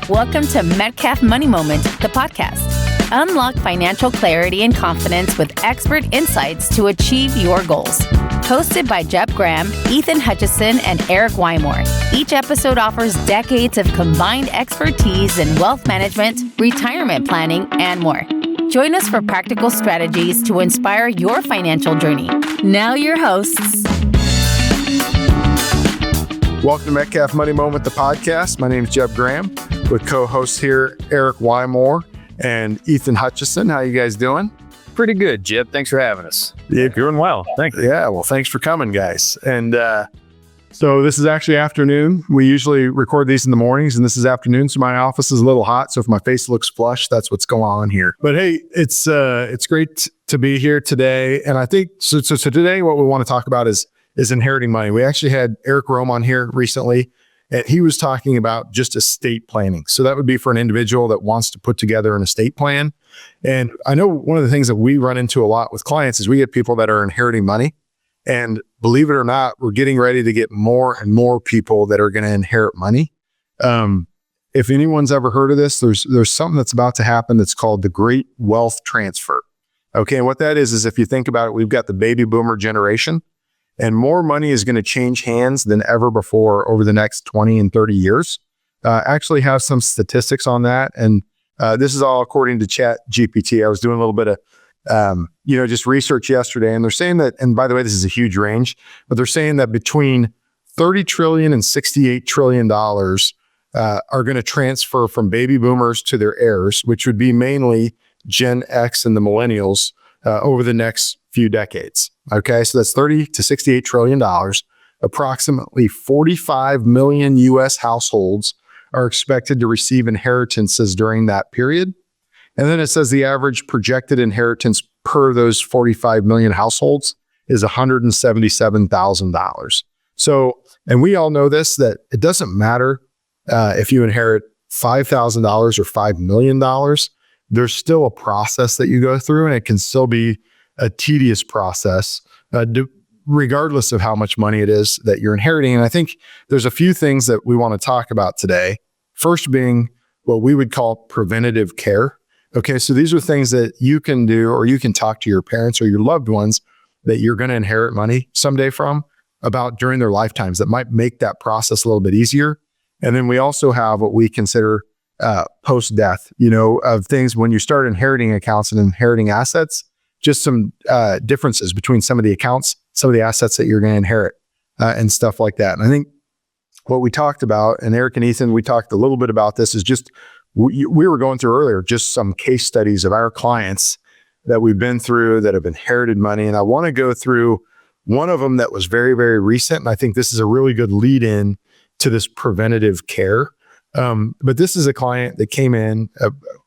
Welcome to Metcalf Money Moment, the podcast. Unlock financial clarity and confidence with expert insights to achieve your goals. Hosted by Jeb Graham, Ethan Hutcheson, and Eric Wymore. Each episode offers decades of combined expertise in wealth management, retirement planning, and more. Join us for practical strategies to inspire your financial journey. Now your hosts. Welcome to Metcalf Money Moment, the podcast. My name is Jeb Graham with co-hosts here, Eric Wymore and Ethan Hutcheson. How you guys doing? Pretty good, Jeb. Thanks for having us. Yeah, doing well. Thanks. Yeah, well, thanks for coming, guys. And so this is actually afternoon. We usually record these in the mornings, and this is afternoon, so my office is a little hot. So if my face looks flushed, that's what's going on here. But hey, it's great to be here today. And I think so today, what we want to talk about is inheriting money. We actually had Eric Wymore on here recently, and he was talking about just estate planning. So that would be for an individual that wants to put together an estate plan. And I know one of the things that we run into a lot with clients is we get people that are inheriting money. And believe it or not, we're getting ready to get more and more people that are going to inherit money. If anyone's ever heard of this, there's something that's about to happen that's called the Great Wealth Transfer. Okay, and what that is if you think about it, we've got the baby boomer generation, and more money is going to change hands than ever before over the next 20 and 30 years. Actually have some statistics on that. And this is all according to Chat GPT. I was doing a little bit of, just research yesterday, and they're saying that, and by the way, this is a huge range, but they're saying that between $30 trillion and $68 trillion are going to transfer from baby boomers to their heirs, which would be mainly Gen X and the millennials over the next few decades. Okay, so that's $30 to $68 trillion. Approximately 45 million U.S. households are expected to receive inheritances during that period. And then it says the average projected inheritance per those 45 million households is $177,000. So, and we all know this, that it doesn't matter if you inherit $5,000 or $5 million, there's still a process that you go through, and it can still be a tedious process, regardless of how much money it is that you're inheriting. And I think there's a few things that we want to talk about today. First being what we would call preventative care. Okay, so these are things that you can do, or you can talk to your parents or your loved ones that you're going to inherit money someday from about during their lifetimes that might make that process a little bit easier. And then we also have what we consider post-death, of things when you start inheriting accounts and inheriting assets, just some differences between some of the accounts, some of the assets that you're going to inherit and stuff like that. And I think what we talked about, and Eric and Ethan, we talked a little bit about this, is just, we were going through earlier, just some case studies of our clients that we've been through that have inherited money. And I want to go through one of them that was very, very recent. And I think this is a really good lead in to this preventative care. But this is a client that came in,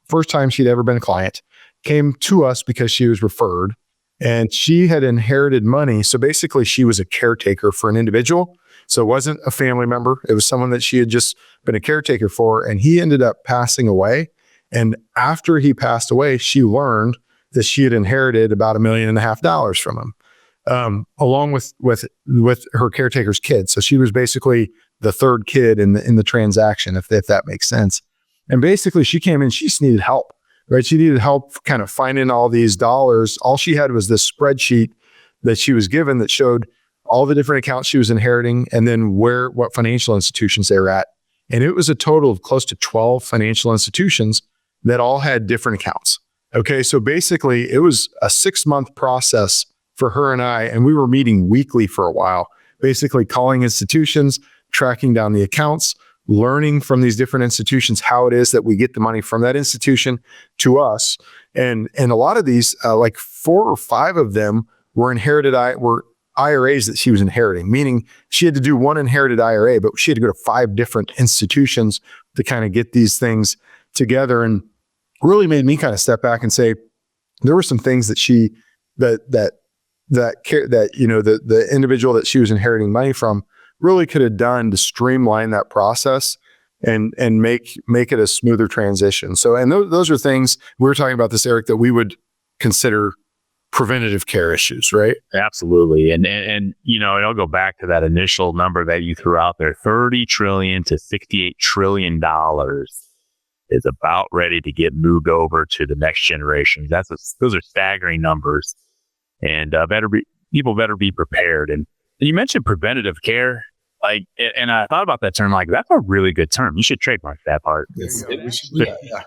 first time she'd ever been a client, came to us because she was referred, and she had inherited money. So basically she was a caretaker for an individual. So it wasn't a family member. It was someone that she had just been a caretaker for, and he ended up passing away. And after he passed away, she learned that she had inherited about $1.5 million from him, along with her caretaker's kid. So she was basically the third kid in the transaction, if that makes sense. And basically she came in, she just needed help. Right? She needed help kind of finding all these dollars. All she had was this spreadsheet that she was given that showed all the different accounts she was inheriting and then what financial institutions they were at. And it was a total of close to 12 financial institutions that all had different accounts. Okay, so basically it was a 6-month process for her and I, and we were meeting weekly for a while, basically calling institutions, tracking down the accounts, learning from these different institutions how it is that we get the money from that institution to us. And a lot of these, like 4 or 5 of them were IRAs that she was inheriting, meaning she had to do one inherited IRA, but she had to go to 5 different institutions to kind of get these things together. And really made me kind of step back and say, there were some things that the individual that she was inheriting money from really could have done to streamline that process and make it a smoother transition. So, and those are things, we were talking about this, Eric, that we would consider preventative care issues, right? Absolutely. And I'll go back to that initial number that you threw out there, $30 trillion to $68 trillion is about ready to get moved over to the next generation. Those are staggering numbers, and people better be prepared. And you mentioned preventative care, and I thought about that term. Like, that's a really good term. You should trademark that part. Yes, we should do that, yeah.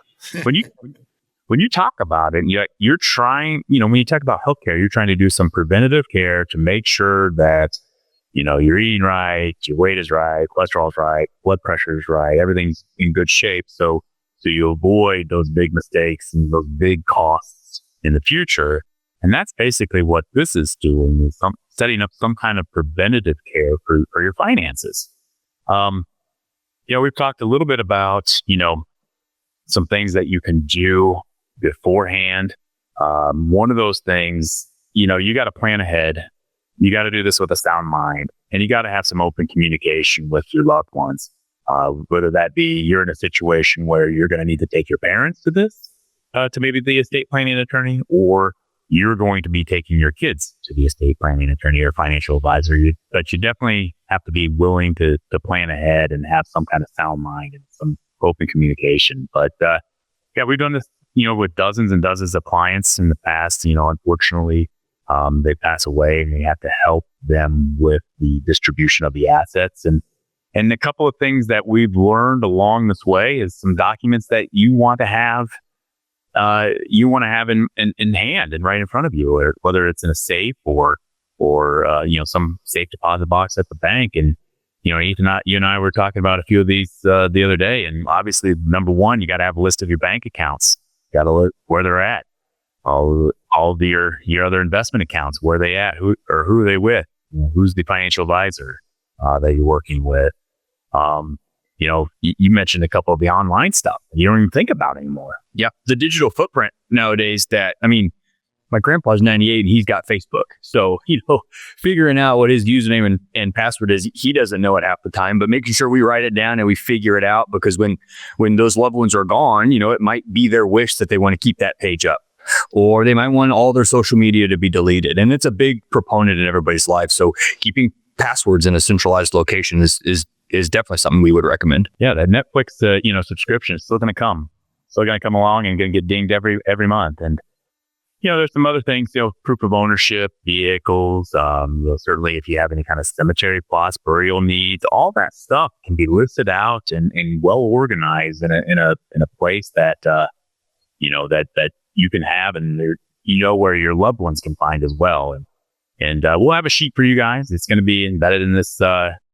When you talk about it, you're trying. When you talk about healthcare, you're trying to do some preventative care to make sure that you're eating right, your weight is right, cholesterol's right, blood pressure is right, everything's in good shape. So you avoid those big mistakes and those big costs in the future. And that's basically what this is doing, is setting up some kind of preventative care for your finances. We've talked a little bit about, some things that you can do beforehand. One of those things, you got to plan ahead. You got to do this with a sound mind, and you got to have some open communication with your loved ones. Whether that be you're in a situation where you're going to need to take your parents to this, to maybe the estate planning attorney, or you're going to be taking your kids to the estate planning attorney or financial advisor. But you definitely have to be willing to plan ahead and have some kind of sound mind and some open communication. But we've done this, with dozens and dozens of clients in the past. Unfortunately, they pass away, and we have to help them with the distribution of the assets. And a couple of things that we've learned along this way is some documents that you want to have in hand and right in front of you, or whether it's in a safe or some safe deposit box at the bank. And Ethan, you and I were talking about a few of these the other day. And obviously, number one, you got to have a list of your bank accounts. Got to look where they're at. All of your other investment accounts, where they at, who are they with, who's the financial advisor that you're working with. You mentioned a couple of the online stuff you don't even think about anymore. Yeah, the digital footprint nowadays. My grandpa's 98 and he's got Facebook. So, figuring out what his username and password is, he doesn't know it half the time, but making sure we write it down and we figure it out, because when those loved ones are gone, it might be their wish that they want to keep that page up, or they might want all their social media to be deleted. And it's a big proponent in everybody's life. So keeping passwords in a centralized location is definitely something we would recommend. Yeah, that Netflix, subscription is still going to come along and going to get dinged every month. And, there's some other things, proof of ownership, vehicles, certainly if you have any kind of cemetery plots, burial needs, all that stuff can be listed out and well organized in a place that, that you can have, and where your loved ones can find as well. And we'll have a sheet for you guys. It's going to be embedded in this podcast.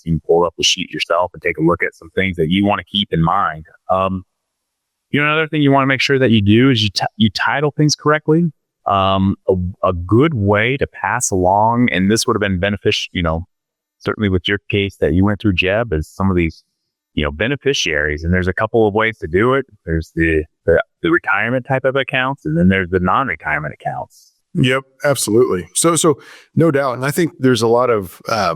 You can pull up the sheet yourself and take a look at some things that you want to keep in mind. Another thing you want to make sure that you do is you title things correctly. A good way to pass along, and this would have been beneficial, certainly with your case that you went through, Jeb, is some of these, beneficiaries. And there's a couple of ways to do it. There's the retirement type of accounts, and then there's the non-retirement accounts. Yep, absolutely. So no doubt. And I think there's a lot of, I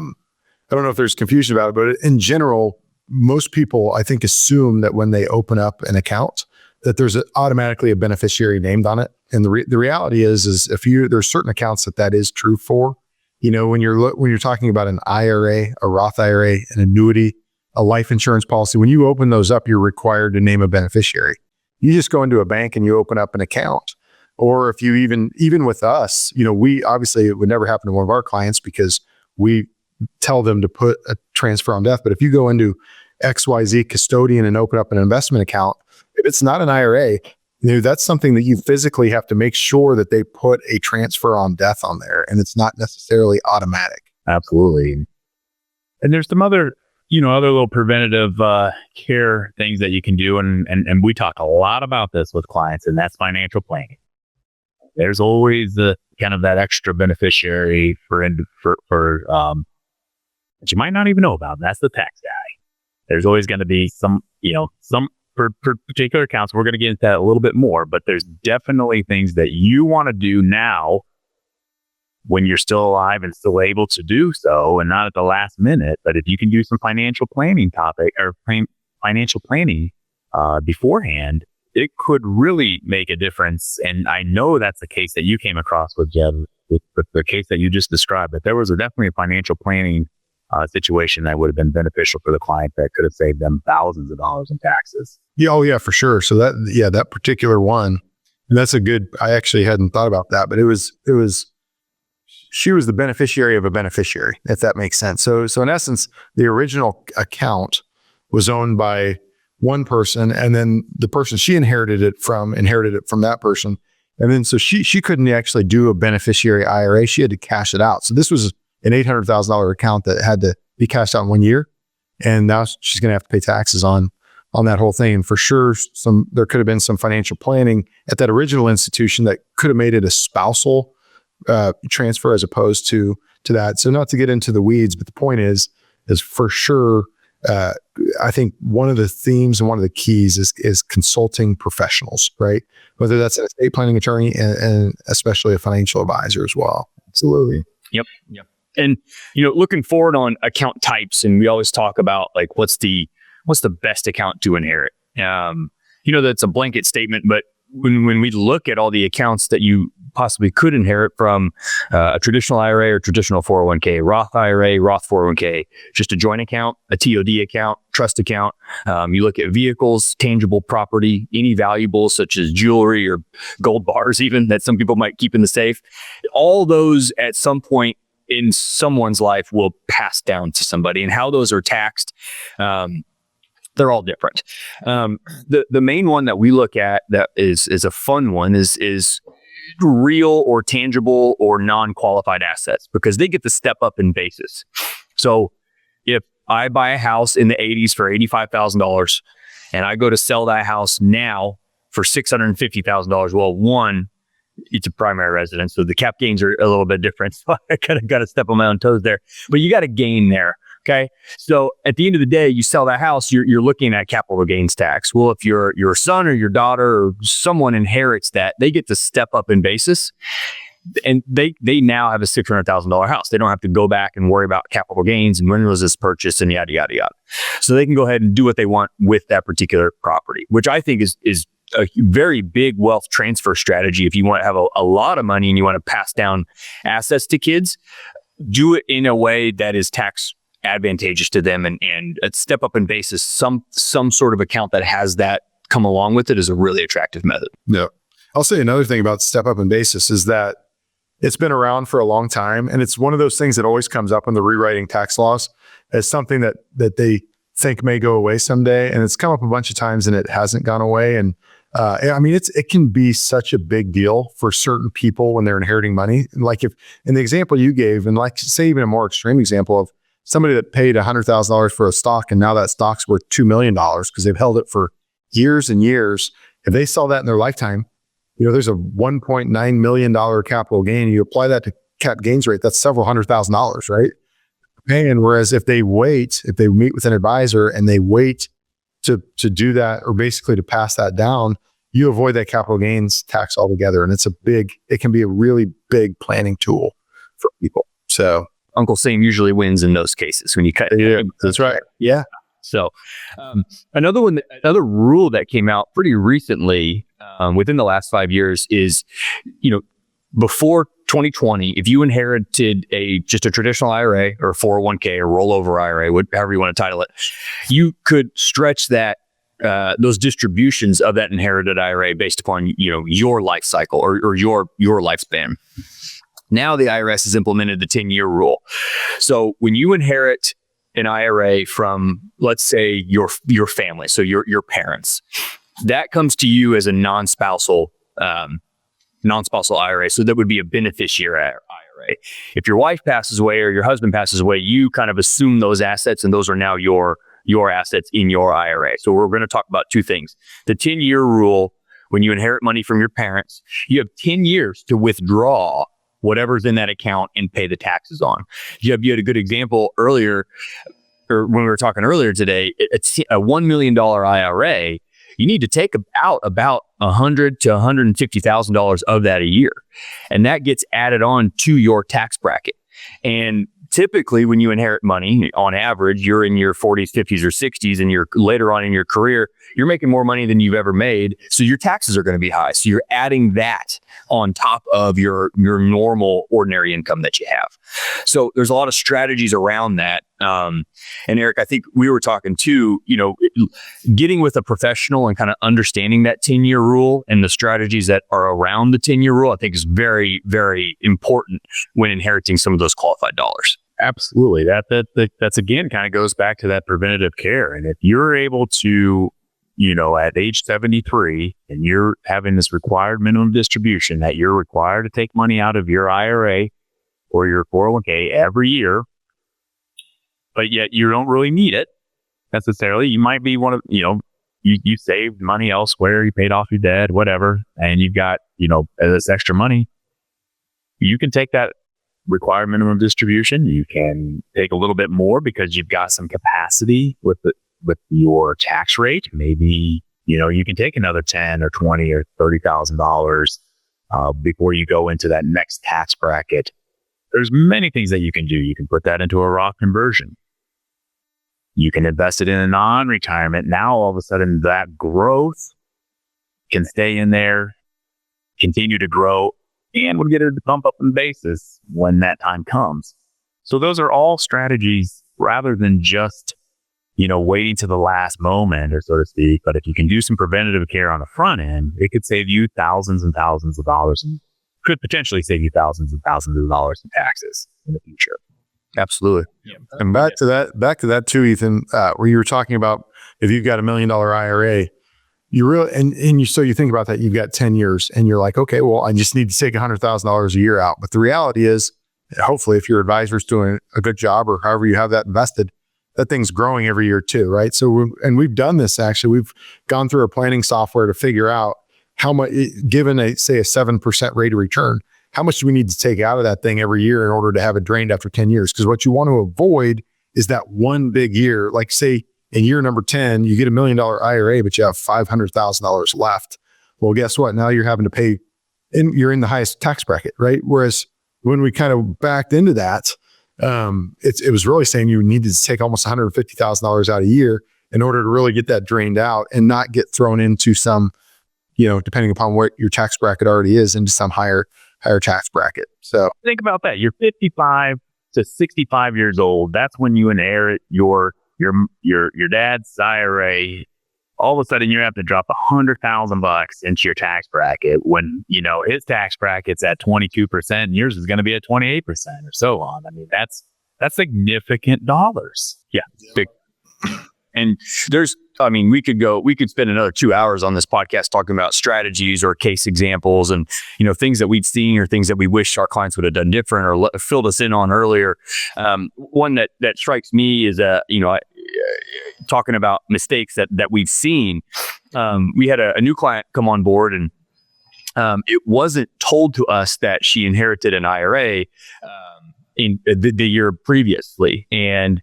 don't know if there's confusion about it, but in general, most people, I think, assume that when they open up an account, that there's automatically a beneficiary named on it. And the reality is if there's certain accounts that is true for. When you're talking about an IRA, a Roth IRA, an annuity, a life insurance policy, when you open those up, you're required to name a beneficiary. You just go into a bank and you open up an account. Or if you even with us, we obviously, it would never happen to one of our clients because we tell them to put a transfer on death. But if you go into XYZ custodian and open up an investment account, if it's not an IRA, that's something that you physically have to make sure that they put a transfer on death on there, and it's not necessarily automatic. Absolutely. And there's some other little preventative care things that you can do. And we talk a lot about this with clients, and that's financial planning. There's always the kind of that extra beneficiary for that you might not even know about. And that's the tax guy. There's always going to be some for particular accounts. We're going to get into that a little bit more, but there's definitely things that you want to do now when you're still alive and still able to do so, and not at the last minute. But if you can do some financial planning beforehand, it could really make a difference. And I know that's the case that you came across with, Jeb, with the case that you just described, but there was definitely a financial planning situation that would have been beneficial for the client that could have saved them thousands of dollars in taxes. Yeah, oh yeah, for sure. So that particular one, and that's a good, I actually hadn't thought about that, but she was the beneficiary of a beneficiary, if that makes sense. So in essence, the original account was owned by one person, and then the person she inherited it from that person. And then so she couldn't actually do a beneficiary IRA. She had to cash it out. So this was an $800,000 account that had to be cashed out in 1 year. And now she's going to have to pay taxes on that whole thing. And for sure, there could have been some financial planning at that original institution that could have made it a spousal transfer as opposed to that. So not to get into the weeds, but the point is for sure, I think one of the themes and one of the keys is consulting professionals, right? Whether that's an estate planning attorney and especially a financial advisor as well. Absolutely. Yep. And, looking forward on account types, and we always talk about like, what's the best account to inherit? That's a blanket statement, but when we look at all the accounts that you possibly could inherit from a traditional IRA or traditional 401k, Roth IRA, Roth 401k, just a joint account, a TOD account, trust account. You look at vehicles, tangible property, any valuables such as jewelry or gold bars even that some people might keep in the safe. All those at some point in someone's life will pass down to somebody, and how those are taxed. They're all different. The main one that we look at that is a fun one is real or tangible or non-qualified assets, because they get to step up in basis. So if I buy a house in the 80s for $85,000 and I go to sell that house now for $650,000, well, one, it's a primary residence, so the cap gains are a little bit different. So I kind of got to step on my own toes there, but you got to gain there. Okay. So at the end of the day, you sell that house, you're looking at capital gains tax. Well, if your son or your daughter or someone inherits that, they get to step up in basis, and they now have a $600,000 house. They don't have to go back and worry about capital gains and when was this purchased and yada, yada, yada. So they can go ahead and do what they want with that particular property, which I think is a very big wealth transfer strategy. If you want to have a lot of money and you want to pass down assets to kids, do it in a way that is tax advantageous to them, and step up in basis. Some sort of account that has that come along with it is a really attractive method. Yeah. I'll say another thing about step up in basis is that it's been around for a long time, and it's one of those things that always comes up when they're rewriting tax laws as something that they think may go away someday. And it's come up a bunch of times and it hasn't gone away. And it can be such a big deal for certain people when they're inheriting money. Like if in the example you gave, and like say even a more extreme example of somebody that paid $100,000 for a stock and now that stock's worth $2 million because they've held it for years and years. If they sell that in their lifetime, there's a $1.9 million capital gain. You apply that to cap gains rate, that's several $100,000, right? And whereas if they meet with an advisor and they wait to do that, or basically to pass that down, you avoid that capital gains tax altogether. And it can be a really big planning tool for people. So Uncle Sam usually wins in those cases when you cut. Yeah, that's right. Yeah. So another rule that came out pretty recently within the last 5 years is, before 2020, if you inherited just a traditional IRA or 401k or rollover IRA, however you want to title it, you could stretch that those distributions of that inherited IRA based upon your life cycle or your lifespan. Now the IRS has implemented the 10-year rule. So when you inherit an IRA from, let's say, your family, so your parents, that comes to you as a non-spousal IRA. So that would be a beneficiary IRA. If your wife passes away or your husband passes away, you kind of assume those assets, and those are now your assets in your IRA. So we're going to talk about two things. The 10-year rule, when you inherit money from your parents, you have 10 years to withdraw whatever's in that account and pay the taxes on. You had a good example earlier, or when we were talking earlier today. It's a $1 million IRA. You need to take out about $100,000 to $150,000 of that a year, and that gets added on to your tax bracket. And typically, when you inherit money, on average, you're in your 40s, 50s, or 60s, and you're later on in your career, you're making more money than you've ever made. So your taxes are going to be high. So you're adding that on top of your normal ordinary income that you have. So there's a lot of strategies around that. And Eric, I think we were talking too, getting with a professional and kind of understanding that 10-year rule and the strategies that are around the 10-year rule, I think is very, very important when inheriting some of those qualified dollars. Absolutely. That's again kind of goes back to that preventative care. And if you're able to, at age 73 and you're having this required minimum distribution that you're required to take money out of your IRA or your 401k every year, but yet you don't really need it necessarily. You might be one of, you saved money elsewhere, you paid off your debt, whatever, and you've got, this extra money. You can take that required minimum distribution. You can take a little bit more because you've got some capacity with your tax rate. Maybe, you can take another 10 or 20 or $30,000 before you go into that next tax bracket. There's many things that you can do. You can put that into a Roth conversion. You can invest it in a non-retirement. Now, all of a sudden, that growth can stay in there, continue to grow, and we'll get it to bump up in basis when that time comes. So those are all strategies rather than just, waiting to the last moment, or so to speak. But if you can do some preventative care on the front end, it could save you thousands and thousands of dollars, and could potentially save you thousands and thousands of dollars in taxes in the future. Absolutely. Yeah. And back to that too, Ethan, where you were talking about if you've got $1 million IRA, you really, so you think about that, you've got 10 years and you're like, okay, well, I just need to take $100,000 a year out. But the reality is, hopefully if your advisor's doing a good job or however you have that invested, that thing's growing every year too, right? So, we've done this actually. We've gone through our planning software to figure out how much, given a 7% rate of return, how much do we need to take out of that thing every year in order to have it drained after 10 years? Because what you want to avoid is that one big year, like say in year number 10, you get $1 million IRA, but you have $500,000 left. Well, guess what? Now you're having to pay, and you're in the highest tax bracket, right? Whereas when we kind of backed into that, it was really saying you needed to take almost $150,000 out a year in order to really get that drained out and not get thrown into some, depending upon what your tax bracket already is, into some higher tax bracket. So think about that. You're 55 to 65 years old. That's when you inherit your dad's IRA. All of a sudden, you have to drop $100,000 into your tax bracket when his tax bracket's at 22% and yours is going to be at 28% or so on. I mean, that's significant dollars. Yeah, big. And we could spend another 2 hours on this podcast talking about strategies or case examples and, things that we've seen or things that we wish our clients would have done different or filled us in on earlier. One that strikes me is, talking about mistakes that we've seen. We had a new client come on board and it wasn't told to us that she inherited an IRA in the year previously. And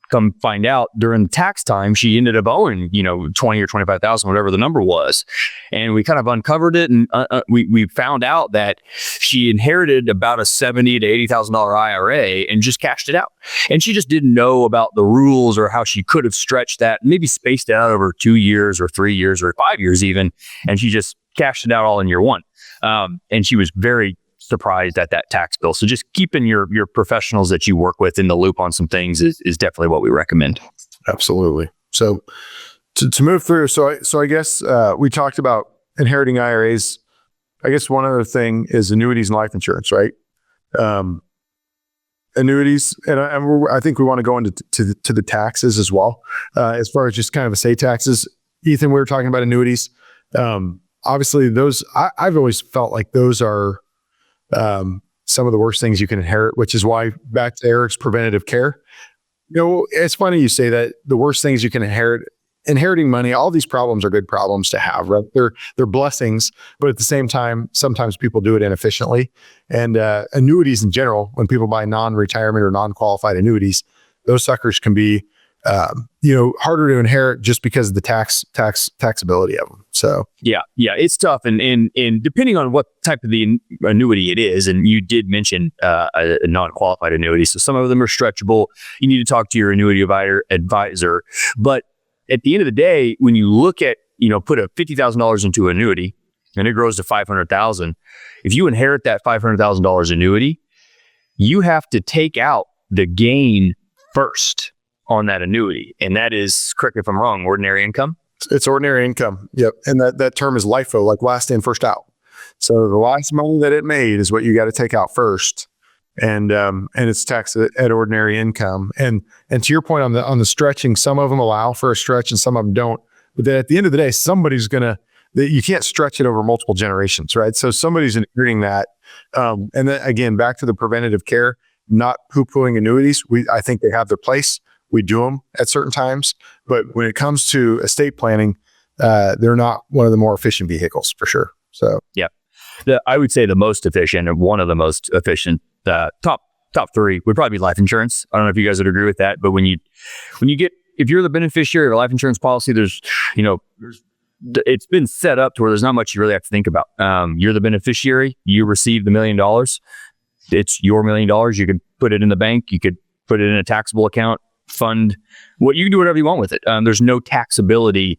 come find out during the tax time, she ended up owing, 20 or 25,000, whatever the number was. And we kind of uncovered it. And we found out that she inherited about a $70,000 to $80,000 IRA and just cashed it out. And she just didn't know about the rules or how she could have stretched that, maybe spaced it out over 2 years or 3 years or 5 years even. And she just cashed it out all in year one. And she was very surprised at that tax bill. So just keeping your professionals that you work with in the loop on some things is definitely what we recommend. Absolutely. So to move through, so I guess we talked about inheriting IRAs. I guess one other thing is annuities and life insurance, right? Annuities, and I think we want to go into to the taxes as well. As far as just kind of estate taxes, Ethan, we were talking about annuities. Obviously, those I've always felt like those are some of the worst things you can inherit, which is why back to Eric's preventative care. It's funny you say that the worst things you can inheriting money, all these problems are good problems to have, right? They're blessings, but at the same time, sometimes people do it inefficiently. And annuities in general, when people buy non-retirement or non-qualified annuities, those suckers can be harder to inherit just because of the taxability of them. So yeah, it's tough, and depending on what type of the annuity it is, and you did mention a non-qualified annuity, so some of them are stretchable. You need to talk to your annuity advisor, but at the end of the day, when you look at put a $50,000 into an annuity and it grows to $500,000, if you inherit that $500,000 annuity, you have to take out the gain first on that annuity. And that is, correct me if I'm wrong, ordinary income? It's ordinary income. Yep. And that term is LIFO, like last in, first out. So the last money that it made is what you got to take out first. And it's taxed at ordinary income. And to your point on the stretching, some of them allow for a stretch and some of them don't. But then at the end of the day, somebody's you can't stretch it over multiple generations, right? So somebody's inheriting that. And then again, back to the preventative care, not poo-pooing annuities. I think they have their place. We do them at certain times. But when it comes to estate planning, they're not one of the more efficient vehicles for sure. So yeah, I would say the most efficient, and one of the most efficient, top three would probably be life insurance. I don't know if you guys would agree with that, but if you're the beneficiary of a life insurance policy, it's been set up to where there's not much you really have to think about. You're the beneficiary. You receive the $1 million. It's your $1 million. You could put it in the bank. You could put it in a taxable account, fund. You can do whatever you want with it. There's no taxability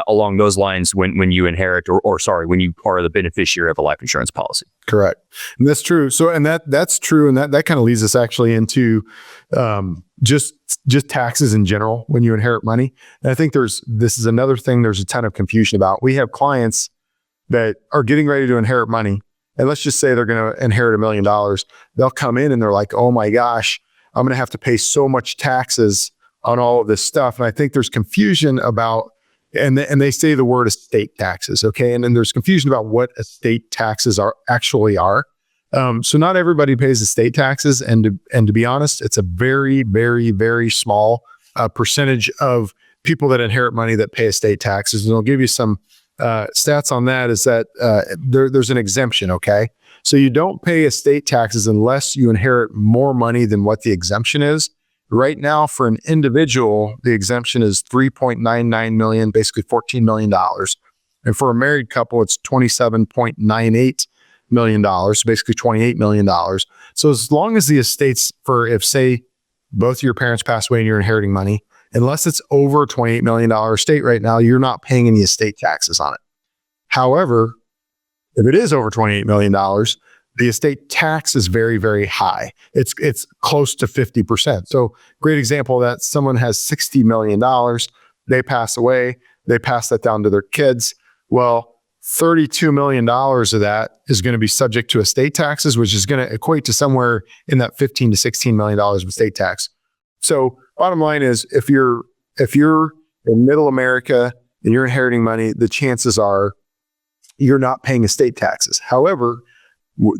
along those lines when you inherit when you are the beneficiary of a life insurance policy. Correct. And that's true. So, and that's true. And that kind of leads us actually into just taxes in general when you inherit money. And I think this is another thing there's a ton of confusion about. We have clients that are getting ready to inherit money. And let's just say they're going to inherit $1 million. They'll come in and they're like, oh my gosh, I'm going to have to pay so much taxes on all of this stuff. And I think there's confusion about, and they say the word estate taxes. Okay. And then there's confusion about what estate taxes actually are. So not everybody pays estate taxes. And to be honest, it's a very, very, very small percentage of people that inherit money that pay estate taxes. And I'll give you some stats on that is that there's an exemption. Okay. So you don't pay estate taxes unless you inherit more money than what the exemption is. Right now, for an individual, the exemption is $3.99 million, basically $14 million. And for a married couple, it's $27.98 million, basically $28 million. So as long as the estates if say both of your parents pass away and you're inheriting money, unless it's over a $28 million estate right now, you're not paying any estate taxes on it. However, if it is over $28 million, the estate tax is very, very high. It's close to 50%. So great example of that, someone has $60 million, they pass away, they pass that down to their kids. Well, $32 million of that is going to be subject to estate taxes, which is going to equate to somewhere in that $15 to $16 million of estate tax. So bottom line is, if you're in middle America and you're inheriting money, the chances are you're not paying estate taxes. However,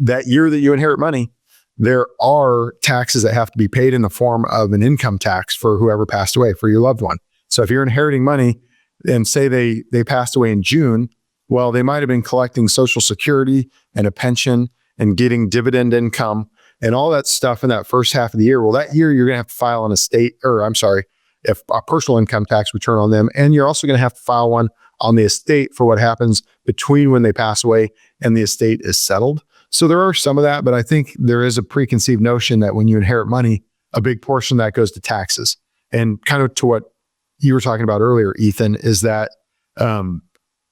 that year that you inherit money, there are taxes that have to be paid in the form of an income tax for whoever passed away, for your loved one. So if you're inheriting money and say they passed away in June, well, they might have been collecting Social Security and a pension and getting dividend income and all that stuff in that first half of the year. Well, that year you're going to have to file a personal income tax return on them. And you're also going to have to file one on the estate for what happens between when they pass away and the estate is settled. So there are some of that, but I think there is a preconceived notion that when you inherit money, a big portion of that goes to taxes. And kind of to what you were talking about earlier, Ethan, is that,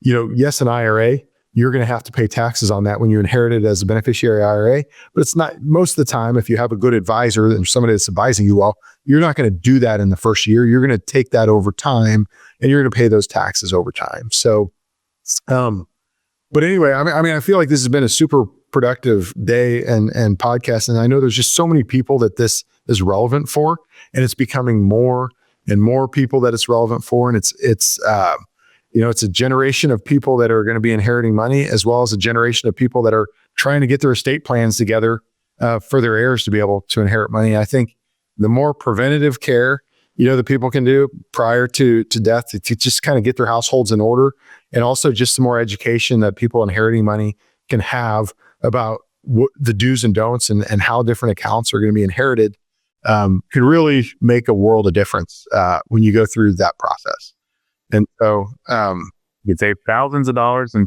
yes, an IRA, you're going to have to pay taxes on that when you inherit it as a beneficiary IRA, but it's not most of the time. If you have a good advisor and somebody that's advising you well, you're not going to do that in the first year. You're going to take that over time and you're going to pay those taxes over time. So, but anyway, I feel like this has been a super productive day and podcast. And I know there's just so many people that this is relevant for, and it's becoming more and more people that it's relevant for. And it's a generation of people that are going to be inheriting money, as well as a generation of people that are trying to get their estate plans together for their heirs to be able to inherit money. I think the more preventative care, that people can do prior to death to just kind of get their households in order, and also just the more education that people inheriting money can have about what the do's and don'ts and how different accounts are going to be inherited, can really make a world of difference when you go through that process. And so you could save thousands of dollars in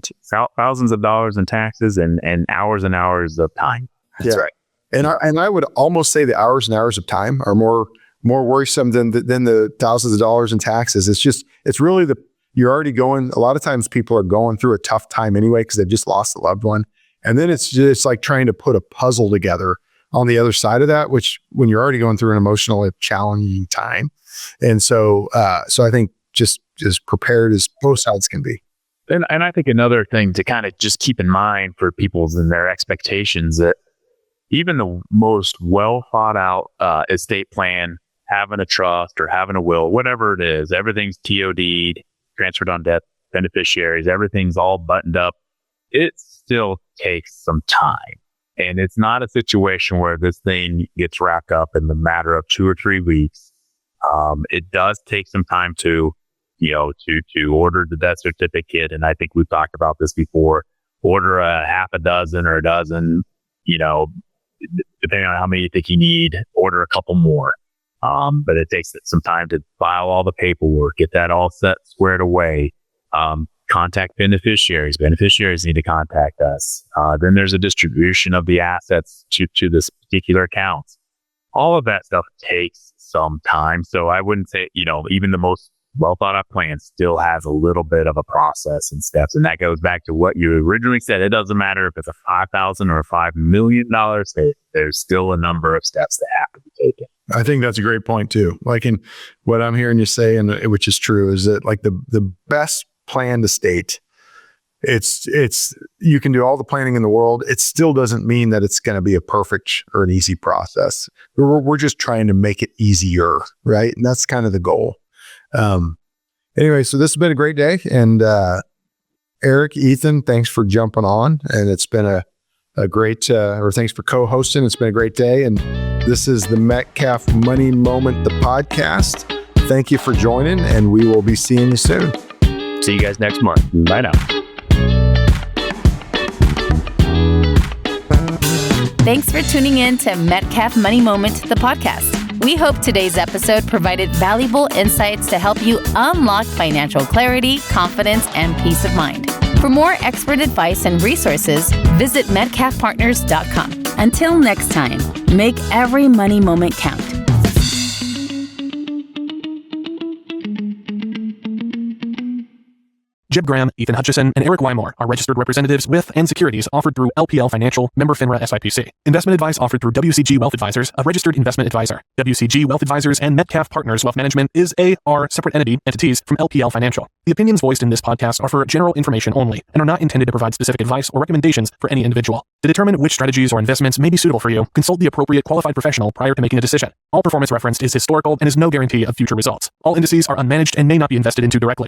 taxes and hours of time. That's right. And I would almost say the hours and hours of time are more worrisome than the thousands of dollars in taxes. It's really you're already going. A lot of times people are going through a tough time anyway because they've just lost a loved one, and then it's just like trying to put a puzzle together on the other side of that, which when you're already going through an emotionally challenging time. And so I think just as prepared as both sides can be. And I think another thing to kind of just keep in mind for people's and their expectations, that even the most well thought out estate plan, having a trust or having a will, whatever it is, everything's TOD'd, transferred on death, beneficiaries, everything's all buttoned up. It still takes some time. And it's not a situation where this thing gets wrapped up in the matter of 2 or 3 weeks. It does take some time to order the death certificate. And I think we've talked about this before. Order a half a dozen or a dozen, depending on how many you think you need, order a couple more. But it takes some time to file all the paperwork, get that all squared away. Contact beneficiaries. Beneficiaries need to contact us. Then there's a distribution of the assets to this particular account. All of that stuff takes some time. So I wouldn't say, even the most well thought out plan still has a little bit of a process and steps. And that goes back to what you originally said. It doesn't matter if it's a $5,000 or a $5 million. There's still a number of steps that have to be taken. I think that's a great point too. Like in what I'm hearing you say, and which is true, is that like the best planned estate, it's you can do all the planning in the world. It still doesn't mean that it's going to be a perfect or an easy process. We're just trying to make it easier, right? And that's kind of the goal. Anyway, so this has been a great day. And Eric, Ethan, thanks for jumping on. And it's been a great, or thanks for co-hosting. It's been a great day. And this is the Metcalf Money Moment, the podcast. Thank you for joining, and we will be seeing you soon. See you guys next month. Bye now. Thanks for tuning in to Metcalf Money Moment, the podcast. We hope today's episode provided valuable insights to help you unlock financial clarity, confidence, and peace of mind. For more expert advice and resources, visit metcalfpartners.com. Until next time, make every money moment count. Jeb Graham, Ethan Hutcheson, and Eric Wymore are registered representatives with and securities offered through LPL Financial, member FINRA SIPC. Investment advice offered through WCG Wealth Advisors, a registered investment advisor. WCG Wealth Advisors and Metcalf Partners Wealth Management are separate entities from LPL Financial. The opinions voiced in this podcast are for general information only and are not intended to provide specific advice or recommendations for any individual. To determine which strategies or investments may be suitable for you, consult the appropriate qualified professional prior to making a decision. All performance referenced is historical and is no guarantee of future results. All indices are unmanaged and may not be invested into directly.